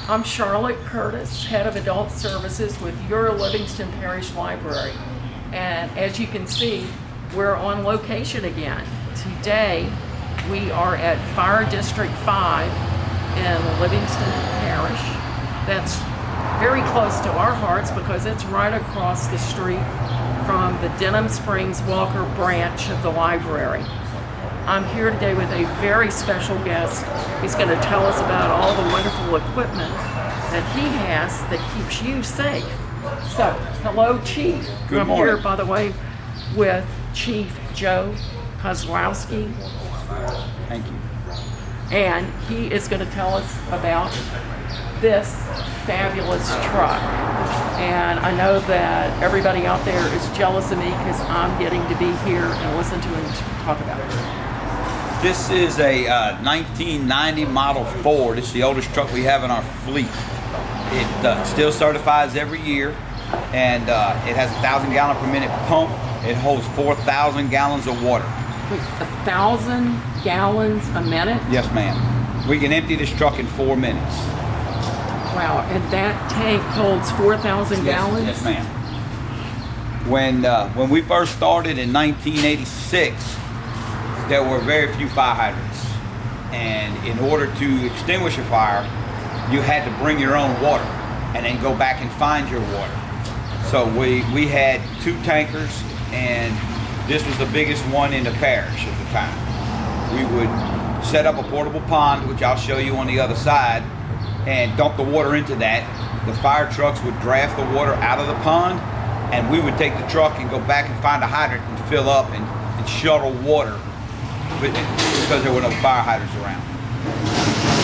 I'm Charlotte Curtis, Head of Adult Services with your Livingston Parish Library. And as you can see, we're on location again. Today, we are at Fire District 5 in Livingston Parish. That's very close to our hearts because it's right across the street from the Denham Springs Walker branch of the library. I'm here today with a very special guest. He's going to tell us about all the wonderful equipment that he has that keeps you safe. So, hello, Chief. Good morning. I'm here, by the way, with Chief Joe Kozlowski. Thank you. And he is going to tell us about this fabulous truck. And I know that everybody out there is jealous of me because I'm getting to be here and listen to him talk about it. This is a 1990 Model Ford. It's the oldest truck we have in our fleet. It still certifies every year, and it has a 1,000 gallon per minute pump. It holds 4,000 gallons of water. Wait, 1,000 gallons a minute? Yes, ma'am. We can empty this truck in 4 minutes. Wow, and that tank holds 4,000 gallons? Yes, ma'am. When we first started in 1986, there were very few fire hydrants, and in order to extinguish a fire, you had to bring your own water and then go back and find your water. So we had 2 tankers, and this was the biggest one in the parish at the time. We would set up a portable pond, which I'll show you on the other side, and dump the water into that. The fire trucks would draft the water out of the pond, and we would take the truck and go back and find a hydrant and fill up and shuttle water because there were no fire hydrants around.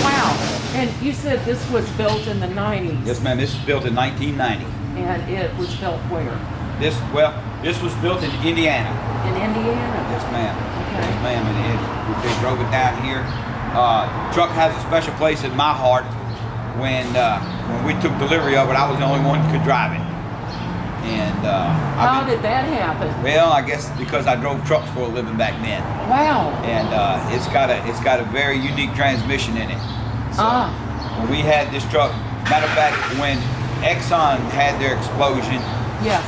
Wow. And you said this was built in the 90s. Yes, ma'am. This was built in 1990. And it was built where? This was built in Indiana. In Indiana? Yes, ma'am. Okay. Yes, ma'am. And they drove it down here. Truck has a special place in my heart. When we took delivery of it, I was the only one who could drive it. And how did that happen? Well, I guess because I drove trucks for a living back then. Wow. And it's got a very unique transmission in it. So when we had this truck, matter of fact, when Exxon had their explosion, yes,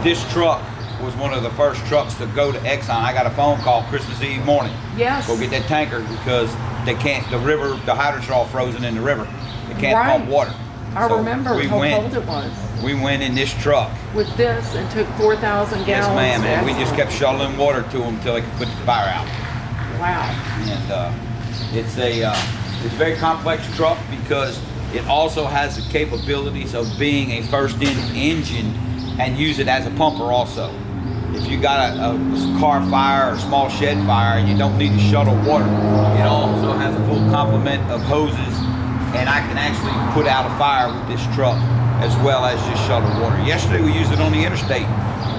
this truck was one of the first trucks to go to Exxon. I got a phone call Christmas Eve morning. Yes. Go get that tanker because they can't. The hydrants are all frozen in the river. They can't pump water. I remember how cold it was. We went in this truck with this and took 4,000 gallons. Yes, ma'am, and we just kept shuttling water to them until they could put the fire out. Wow. And it's a very complex truck because it also has the capabilities of being a first-in engine and use it as a pumper also. If you got a car fire or small shed fire and you don't need to shuttle water, it also has a full complement of hoses, and I can actually put out a fire with this truck as well as just shuttle water. Yesterday we used it on the interstate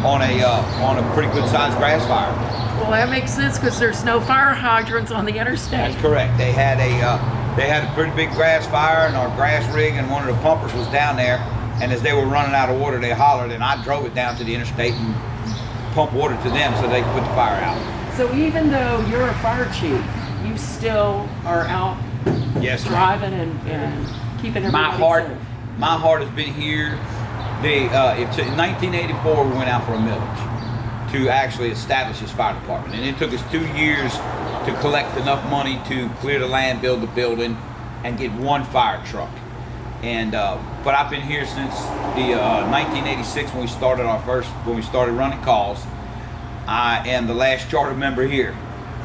on a pretty good sized grass fire. Well, that makes sense because there's no fire hydrants on the interstate. That's correct. They had a pretty big grass fire, and our grass rig and one of the pumpers was down there, and as they were running out of water they hollered, and I drove it down to the interstate and pumped water to them so they could put the fire out. So even though you're a fire chief, you still are out driving and keeping everybody safe. My heart has been here. In 1984 we went out for a millage to actually establish this fire department, and it took us 2 years to collect enough money to clear the land, build the building, and get 1 fire truck. And but I've been here since the 1986 when we started running calls. I am the last charter member here,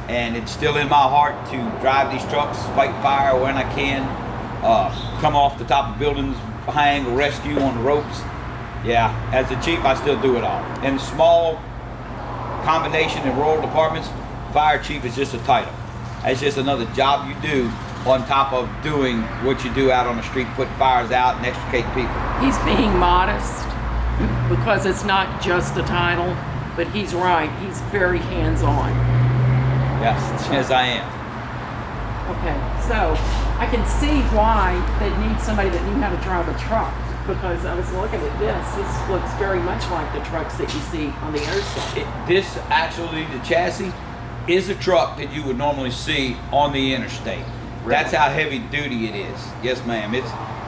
and it's still in my heart to drive these trucks, fight fire when I can, come off the top of buildings, hang, rescue on the ropes. Yeah, as the chief, I still do it all. In small combination in rural departments, fire chief is just a title. It's just another job you do on top of doing what you do out on the street, put fires out and extricate people. He's being modest because it's not just a title, but he's right. He's very hands-on. Yes, I am. Okay, so I can see why they need somebody that knew how to drive a truck, because I was looking at this. This looks very much like the trucks that you see on the interstate. This actually, the chassis, is a truck that you would normally see on the interstate. Really? That's how heavy duty it is. Yes, ma'am.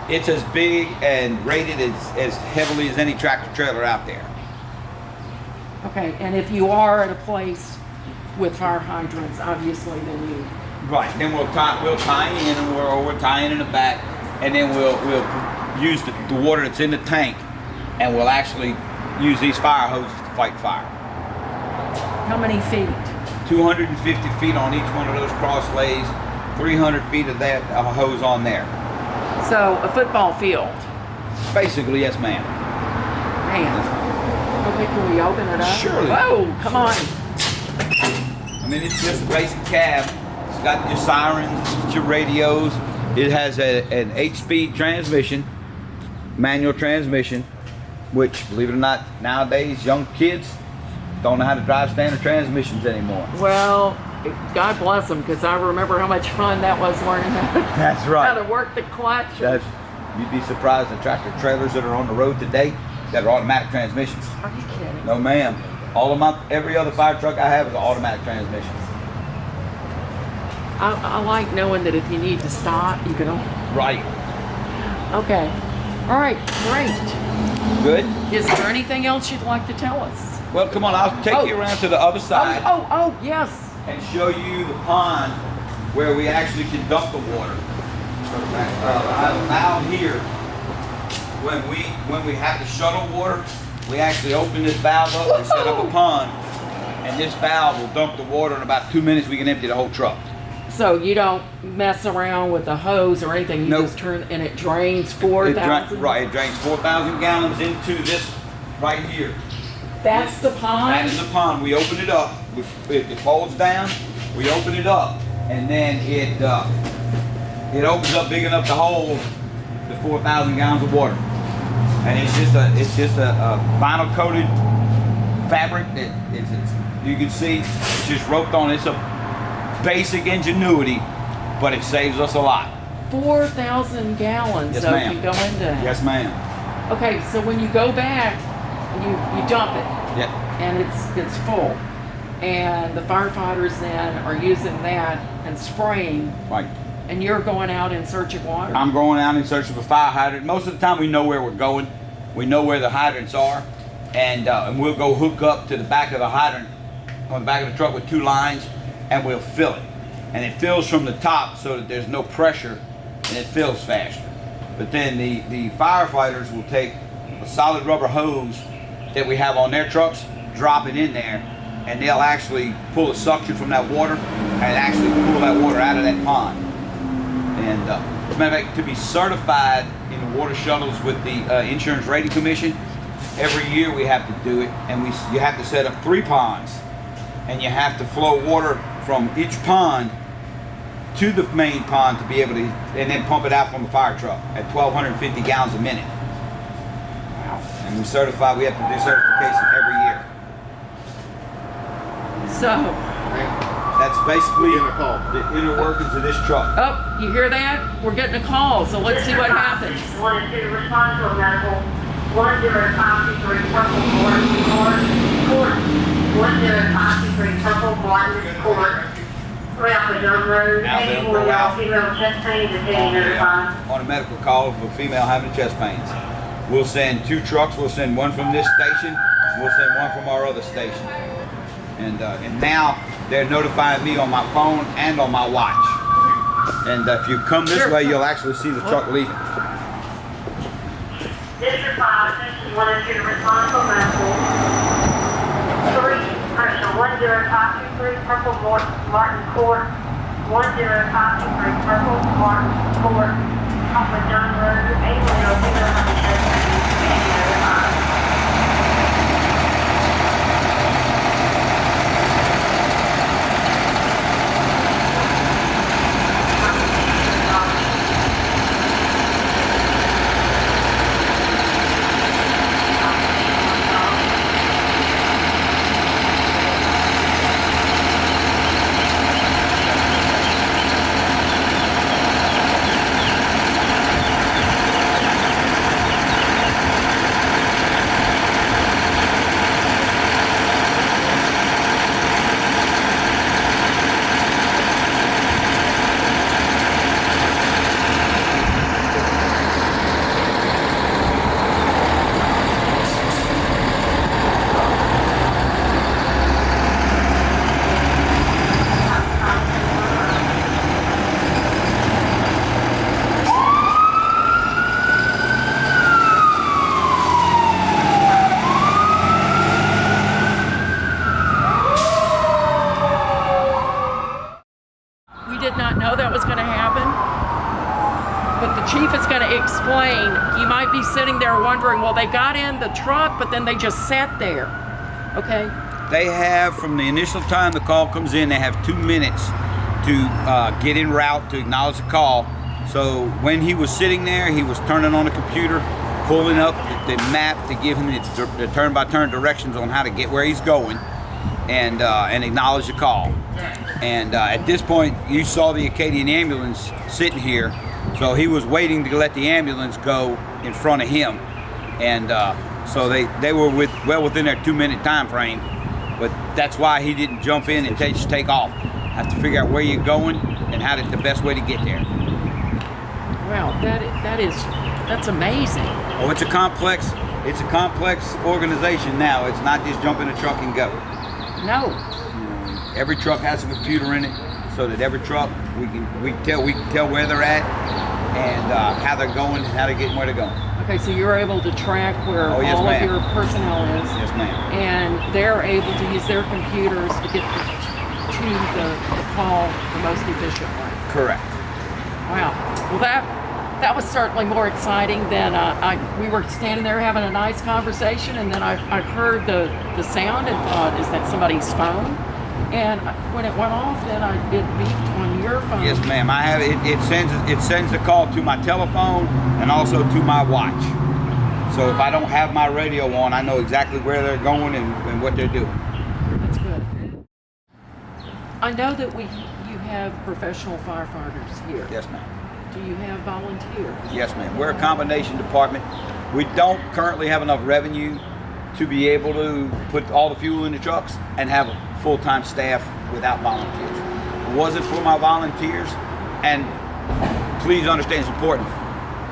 It's as big and rated as heavily as any tractor trailer out there. Okay, and if you are at a place with fire hydrants, obviously, then you... Right. Then we'll tie in, and we'll tie in the back, and then we'll use the water that's in the tank, and we'll actually use these fire hoses to fight fire. How many feet? 250 feet on each one of those cross lays, 300 feet of that hose on there. So, a football field. Basically, yes, ma'am. Man. Okay, can we open it up? Surely. Whoa, come on. I mean, it's just a basic cab. It's got your sirens, it's your radios. It has an 8-speed transmission, manual transmission, which, believe it or not, nowadays young kids don't know how to drive standard transmissions anymore. Well, God bless them, because I remember how much fun that was learning That's right. how to work the clutch. You'd be surprised the tractor trailers that are on the road today that are automatic transmissions. Are you kidding? No, ma'am. Every other fire truck I have is an automatic transmission. I like knowing that if you need to stop, you can... Right. Okay. All right, great. Good? Is there anything else you'd like to tell us? Well, come on, I'll take you around to the other side Oh, yes. and show you the pond where we actually can dump the water. Out here, when we have to shuttle water, we actually open this valve up, we set up a pond, and this valve will dump the water in about 2 minutes. We can empty the whole truck. So you don't mess around with the hose or anything. You just turn, and it drains 4,000. Right, it drains 4,000 gallons into this right here. That's the pond? That is the pond. We open it up. It folds down. We open it up, and then it opens up big enough to hold the 4,000 gallons of water. And it's just a vinyl coated fabric that you can see it's just roped on. It's a basic ingenuity, but it saves us a lot. 4,000 gallons. Yes, so ma'am. you go into. Yes, ma'am. Okay, so when you go back, you dump it. Yeah. And it's full. And the firefighters then are using that and spraying. Right. And you're going out in search of water. I'm going out in search of a fire hydrant. Most of the time we know where we're going. We know where the hydrants are. And we'll go hook up to the back of the hydrant on the back of the truck with 2 lines, and we'll fill it. And it fills from the top so that there's no pressure and it fills faster. But then the firefighters will take a solid rubber hose that we have on their trucks, drop it in there, and they'll actually pull a suction from that water and actually pull that water out of that pond. And as a matter of fact, to be certified in the water shuttles with the Insurance Rating Commission, every year we have to do it, and you have to set up 3 ponds, and you have to flow water from each pond to the main pond to be able to, and then pump it out from the fire truck at 1,250 gallons a minute. Wow. And we have to do certification every year. So, that's basically the inner workings of this truck. oh, you hear that? We're getting a call, so let's see what happens. 1-2, respond to a medical. 1-0-5-3, Purple Martin Court. 1-0-5-3, Purple Martin Court. Ralph Young Road. Now they'll Anyone go out female chest pain is getting notified. On a medical call of a female having chest pains. We'll send 2 trucks. We'll send one from this station. We'll send one from our other station. And now they're notifying me on my phone and on my watch. And if you come this way, you'll actually see the truck leaving. District 5, attention 1-2, respond to a medical. 1-0-5-2-3, Purple Martin Court. 1-0-5-2-3, Purple Martin Court. Off of John Road. Anyone female having chest pain is getting notified. chief is going to explain. You might be sitting there wondering, well, they got in the truck, but then they just sat there. Okay? They have, from the initial time the call comes in, they have 2 minutes to get en route to acknowledge the call. So when he was sitting there, he was turning on the computer, pulling up the map to give him the turn-by-turn directions on how to get where he's going, and acknowledge the call. And at this point, you saw the Acadian ambulance sitting here, so he was waiting to let the ambulance go in front of him. And so they were well within their 2-minute time frame, but that's why he didn't jump in and just take off. Have to figure out where you're going and how the best way to get there. Wow, that's amazing. Oh, it's a complex organization now. It's not just jump in a truck and go. No. Every truck has a computer in it, so that every truck we can tell where they're at and how they're going and how they're getting where they're going. Okay, so you're able to track where Oh, yes, all ma'am. of your personnel is. Yes, ma'am. And they're able to use their computers to get to the call the most efficient way. Correct. Wow. Well, that was certainly more exciting than we were standing there having a nice conversation, and then I heard the sound and thought, is that somebody's phone? And when it went off, then it beeped on your phone. Yes, ma'am. I have it sends the call to my telephone and also to my watch. So if I don't have my radio on, I know exactly where they're going and what they're doing. That's good. I know that you have professional firefighters here. Yes, ma'am. Do you have volunteers? Yes, ma'am. We're a combination department. We don't currently have enough revenue to be able to put all the fuel in the trucks and have a full-time staff without volunteers. If it wasn't for my volunteers, and please understand it's important,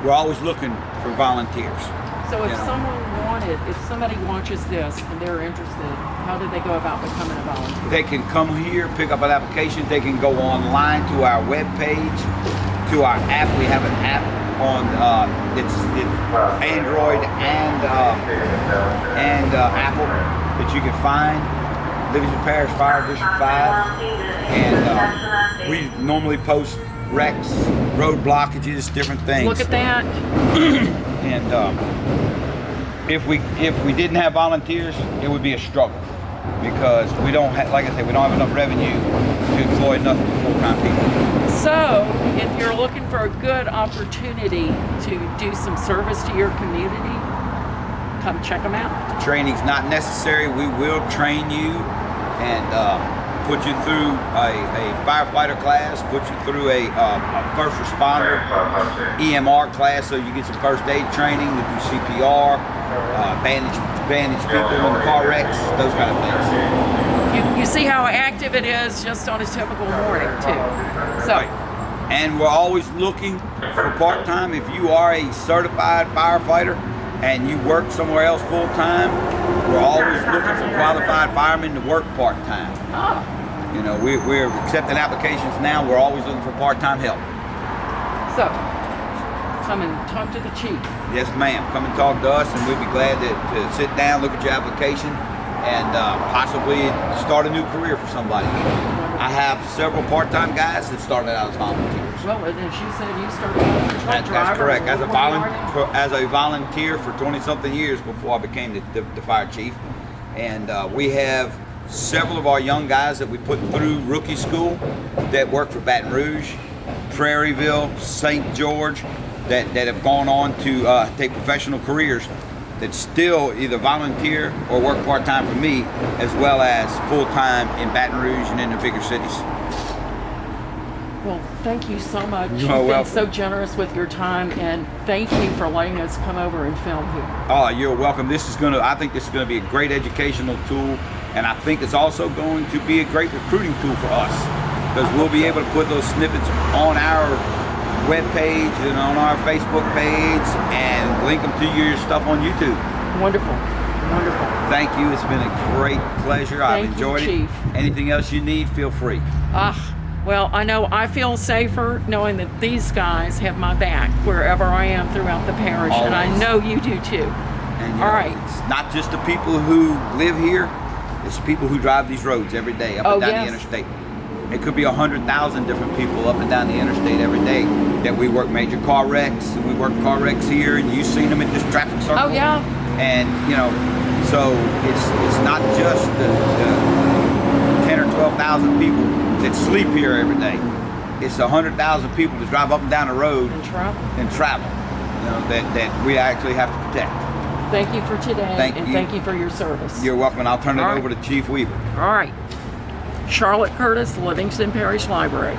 we're always looking for volunteers. So if somebody watches this and they're interested, how do they go about becoming a volunteer? They can come here, pick up an application. They can go online to our webpage, to our app. We have an app on it's Android and Apple that you can find. Livingston Parish Fire District 5, and we normally post wrecks, road blockages, different things. Look at that. And if we didn't have volunteers, it would be a struggle because we don't have, like I said, we don't have enough revenue to employ enough full-time people. So if you're looking for a good opportunity to do some service to your community, come check them out. Training's not necessary. We will train you and put you through a firefighter class, put you through a first responder EMR class, so you get some first aid training to do CPR, bandage people in the car wrecks, those kind of things. You see how active it is just on a typical morning too. So. Right. And we're always looking for part-time. If you are a certified firefighter and you work somewhere else full-time, we're always looking for qualified firemen to work part-time. Oh. You know, we're accepting applications now. We're always looking for part-time help. So, come and talk to the chief. Yes, ma'am. Come and talk to us, and we'd be glad to sit down, look at your application, and possibly start a new career for somebody. I have several part-time guys that started out as volunteers. Well, and she said you started as a truck driver. That's correct. As a a volunteer for 20-something years before I became the fire chief. And we have several of our young guys that we put through rookie school that work for Baton Rouge, Prairieville, St. George, that have gone on to take professional careers that still either volunteer or work part-time for me, as well as full-time in Baton Rouge and in the bigger cities. Well, thank you so much. You're You've been welcome. so generous with your time, and thank you for letting us come over and film here. Oh, you're welcome. I think this is gonna be a great educational tool, and I think it's also going to be a great recruiting tool for us, because we'll be able to put those snippets on our webpage and on our Facebook page and link them to your stuff on YouTube. Wonderful. Wonderful. Thank you. It's been a great pleasure. I've Thank you, enjoyed it. Chief. Anything else you need, feel free. Well, I know I feel safer knowing that these guys have my back wherever I am throughout the parish, and I Always. know you do too. And All right. It's not just the people who live here, it's the people who drive these roads every day up and down yes. the interstate. It could be 100,000 different people up and down the interstate every day that we work major car wrecks, and we work car wrecks here, and you've seen them at this traffic circle. Oh yeah. And so it's not just the 10 or 12,000 people that sleep here every day. It's 100,000 people that drive up and down the road And travel. That we actually have to protect. Thank you for today, thank you for your service. You're welcome, and I'll turn it All right. over to Chief Weaver. All right. Charlotte Curtis, Livingston Parish Library.